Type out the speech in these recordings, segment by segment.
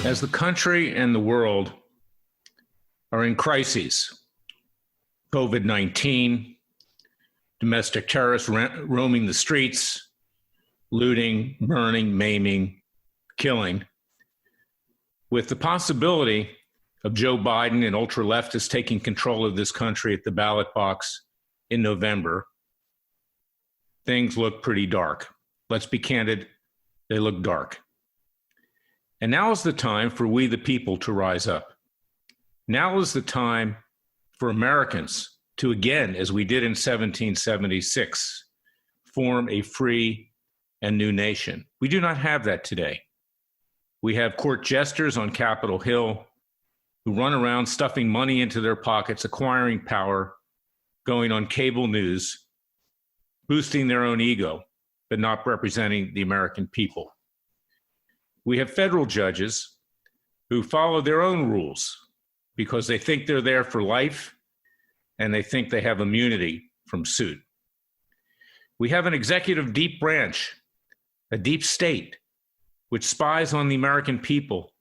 As the country and the world are in crises, COVID-19, domestic terrorists roaming the streets, looting, burning, maiming, killing, with the possibility of Joe Biden and ultra-leftists taking control of this country at the ballot box in November, things look pretty dark. Let's be candid, they look dark. And now is the time for we the people to rise up. Now is the time for Americans to again, as we did in 1776, form a free and new nation. We do not have that today. We have court jesters on Capitol Hill who run around stuffing money into their pockets, acquiring power, going on cable news, boosting their own ego, but not representing the American people. We have federal judges who follow their own rules because they think they're there for life and they think they have immunity from suit. We have an executive deep branch, a deep state, which spies on the American people,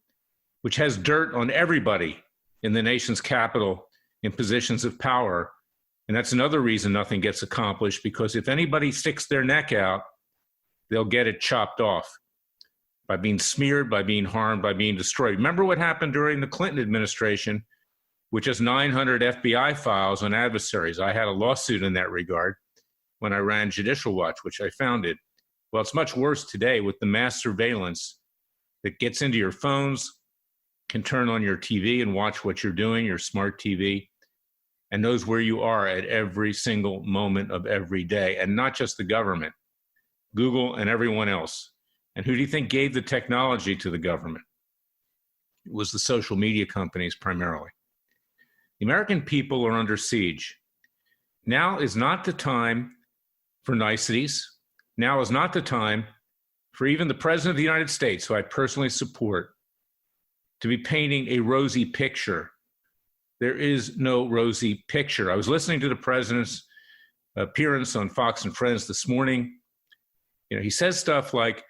which has dirt on everybody in the nation's capital in positions of power. And that's another reason nothing gets accomplished, because if anybody sticks their neck out, they'll get it chopped off by being smeared, by being harmed, by being destroyed. Remember what happened during the Clinton administration, with just 900 FBI files on adversaries. I had a lawsuit in that regard when I ran Judicial Watch, which I founded. Well, it's much worse today with the mass surveillance that gets into your phones, can turn on your TV and watch what you're doing, your smart TV, and knows where you are at every single moment of every day, and not just the government, Google and everyone else. And who do you think gave the technology to the government? It was the social media companies primarily. The American people are under siege. Now is not the time for niceties. Now is not the time for even the President of the United States, who I personally support, to be painting a rosy picture. There is no rosy picture. I was listening to the President's appearance on Fox and Friends this morning. He says stuff like,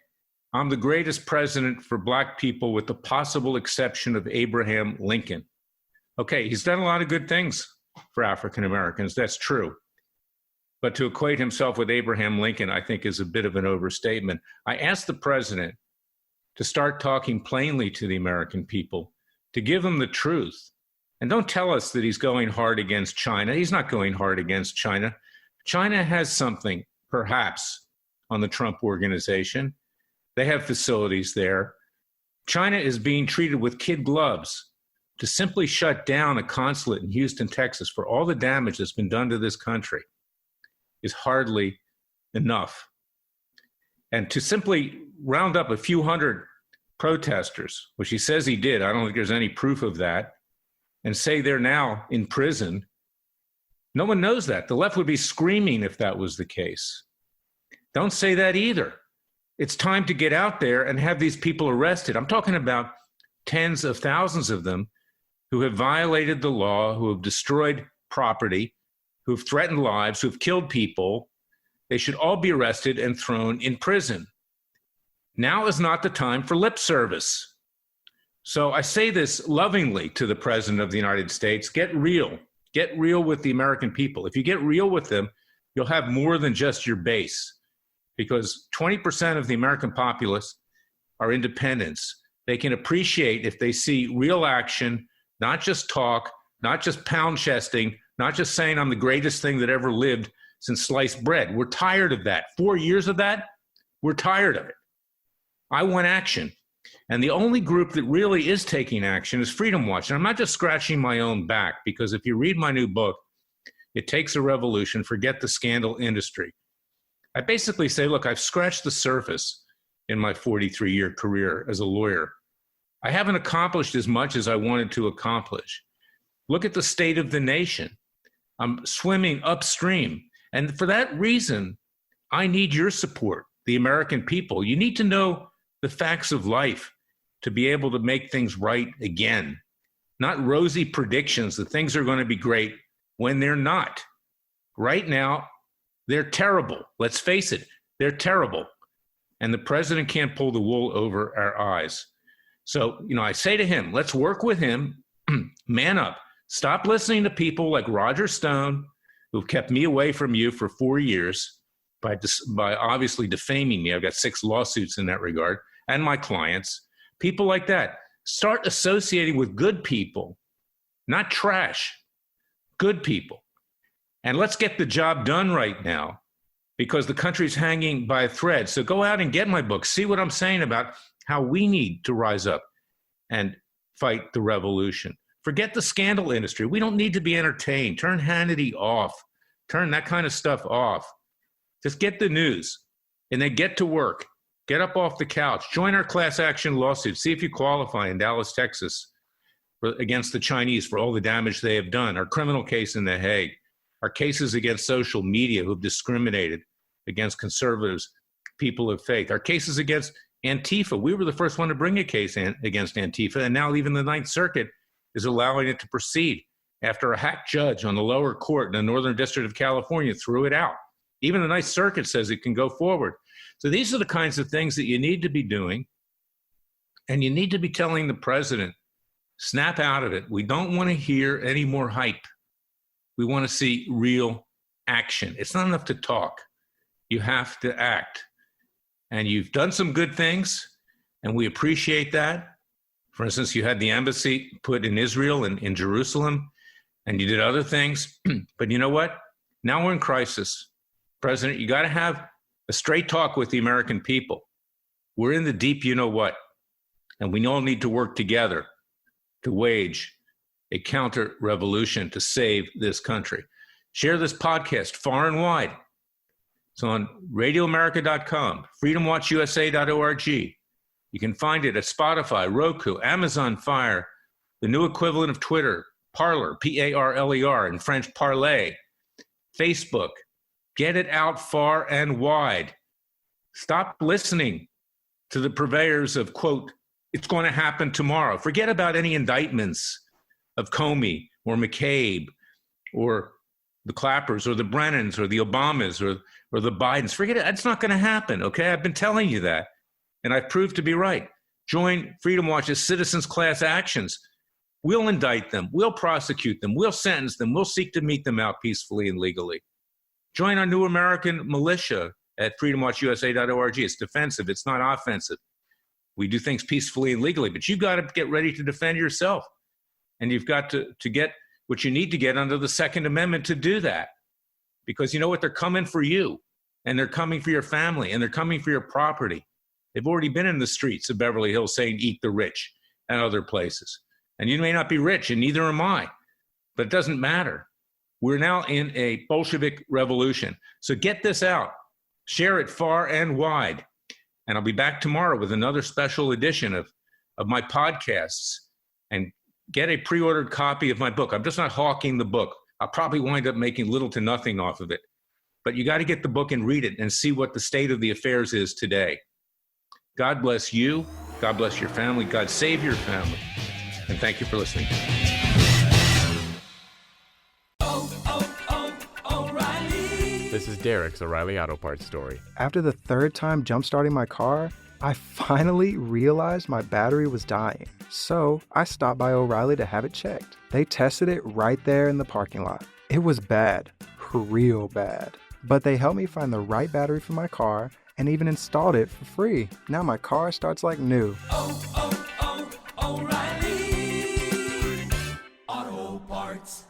"I'm the greatest president for Black people with the possible exception of Abraham Lincoln." Okay, he's done a lot of good things for African Americans. That's true. But to equate himself with Abraham Lincoln, I think, is a bit of an overstatement. I asked the president to start talking plainly to the American people, to give them the truth. And don't tell us that he's going hard against China. He's not going hard against China. China has something, perhaps, on the Trump organization. They have facilities there. China is being treated with kid gloves. To simply shut down a consulate in Houston, Texas, for all the damage that's been done to this country is hardly enough. And to simply round up a few hundred protesters, which he says he did, I don't think there's any proof of that, and say they're now in prison, no one knows that. The left would be screaming if that was the case. Don't say that either. It's time to get out there and have these people arrested. I'm talking about tens of thousands of them who have violated the law, who have destroyed property, who have threatened lives, who have killed people. They should all be arrested and thrown in prison. Now is not the time for lip service. So I say this lovingly to the President of the United States: get real. Get real with the American people. If you get real with them, you'll have more than just your base, because 20% of the American populace are independents. They can appreciate if they see real action, not just talk, not just pound chesting, not just saying I'm the greatest thing that ever lived since sliced bread. We're tired of that. 4 years of that, we're tired of it. I want action. And the only group that really is taking action is Freedom Watch. And I'm not just scratching my own back, because if you read my new book, It Takes a Revolution, Forget the Scandal Industry, I basically say, look, I've scratched the surface in my 43-year career as a lawyer. I haven't accomplished as much as I wanted to accomplish. Look at the state of the nation. I'm swimming upstream. And for that reason, I need your support, the American people. You need to know the facts of life to be able to make things right again. Not rosy predictions that things are going to be great when they're not. Right now, they're terrible. Let's face it, they're terrible. And the president can't pull the wool over our eyes. So, I say to him, let's work with him, man up. Stop listening to people like Roger Stone, who've kept me away from you for 4 years by obviously defaming me. I've got 6 lawsuits in that regard, and my clients. People like that. Start associating with good people, not trash, good people. And let's get the job done right now, because the country's hanging by a thread. So go out and get my book. See what I'm saying about how we need to rise up and fight the revolution. Forget the scandal industry. We don't need to be entertained. Turn Hannity off. Turn that kind of stuff off. Just get the news and then get to work. Get up off the couch. Join our class action lawsuit. See if you qualify in Dallas, Texas, against the Chinese for all the damage they have done. Our criminal case in The Hague. Our cases against social media who have discriminated against conservatives, people of faith. Our cases against Antifa. We were the first one to bring a case against Antifa, and now even the Ninth Circuit is allowing it to proceed after a hack judge on the lower court in the Northern District of California threw it out. Even the Ninth Circuit says it can go forward. So these are the kinds of things that you need to be doing, and you need to be telling the president, snap out of it. We don't want to hear any more hype. We want to see real action. It's not enough to talk. You have to act. And you've done some good things, and we appreciate that. For instance, you had the embassy put in Israel and in Jerusalem, and you did other things. But you know what? Now we're in crisis. President, you got to have a straight talk with the American people. We're in the deep you-know-what, and we all need to work together to wage a counter-revolution to save this country. Share this podcast far and wide. It's on radioamerica.com, freedomwatchusa.org. You can find it at Spotify, Roku, Amazon Fire, the new equivalent of Twitter, Parler, P-A-R-L-E-R, in French, Parlay, Facebook. Get it out far and wide. Stop listening to the purveyors of, quote, it's going to happen tomorrow. Forget about any indictments of Comey or McCabe or the Clappers or the Brennans or the Obamas or the Bidens. Forget it. It's not going to happen, okay? I've been telling you that, and I've proved to be right. Join Freedom Watch's citizens class actions. We'll indict them. We'll prosecute them. We'll sentence them. We'll seek to meet them out peacefully and legally. Join our new American militia at freedomwatchusa.org. It's defensive. It's not offensive. We do things peacefully and legally, but you've got to get ready to defend yourself. And you've got to get what you need to get under the Second Amendment to do that. Because you know what? They're coming for you, and they're coming for your family, and they're coming for your property. They've already been in the streets of Beverly Hills saying, eat the rich, and other places. And you may not be rich, and neither am I, but it doesn't matter. We're now in a Bolshevik revolution. So get this out. Share it far and wide. And I'll be back tomorrow with another special edition of my podcasts. And get a pre-ordered copy of my book. I'm just not hawking the book. I'll probably wind up making little to nothing off of it. But you got to get the book and read it and see what the state of the affairs is today. God bless you. God bless your family. God save your family. And thank you for listening. This is Derek's O'Reilly Auto Parts story. After the third time jump-starting my car, I finally realized my battery was dying. So I stopped by O'Reilly to have it checked. They tested it right there in the parking lot. It was bad, real bad. But they helped me find the right battery for my car and even installed it for free. Now my car starts like new. O'Reilly Auto Parts.